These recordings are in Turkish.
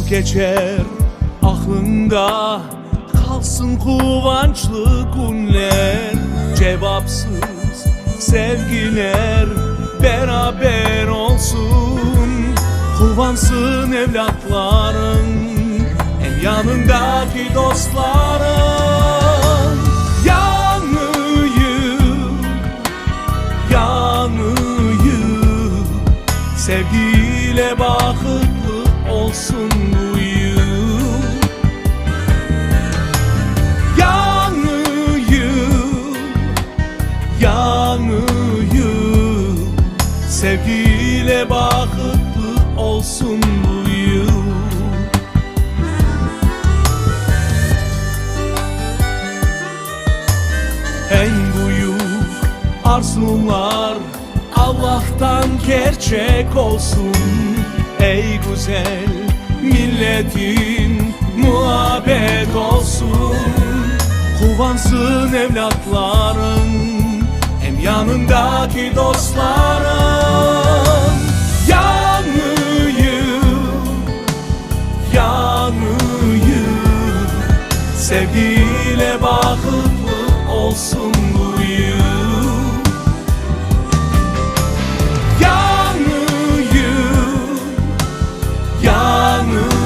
geçer aklında, kalsın kıvançlı günler. Cevapsız sevgiler beraber olsun. Kuvansın evlatların, en yanındaki dostların. Yanıyım, yanıyım, sevgiyle bakıtlı olsun bu yıl. Yanıyım, yanıyım, sevgiyle bakıtlı olsun bu yıl. En büyük arzular Allah'tan gerçek olsun. Ey güzel milletin muhabbet olsun. Kuvansın evlatların, hem yanındaki dostların. Yanıyım, yanıyım, sevgiyle bakıtlı olsun bu yıl. Yanıyım, yanıyım,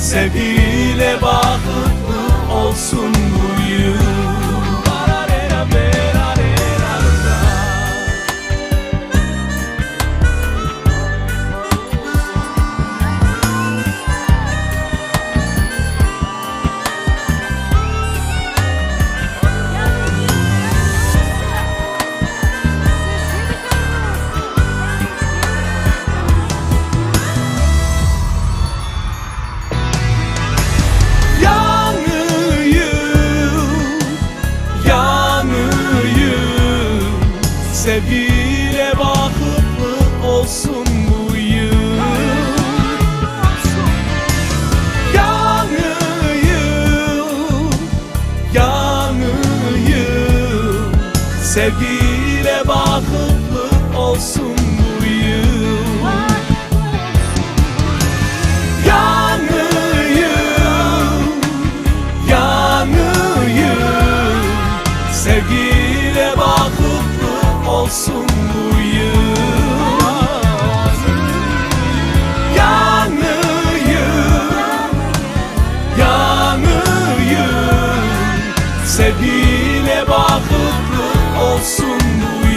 sevgiyle bakıtlı olsun bu yıl. Sevgiyle bakıtlı olsun bu yıl. Yanıyım, yanıyım, sevgiyle bakıtlı olsun bu yıl. Yanıyım, yanıyım, sevgiyle bakıtlı olsun bu yıl. Yanıyım, yanıyım, sevgiyle bakıtlı olsun bu yıl.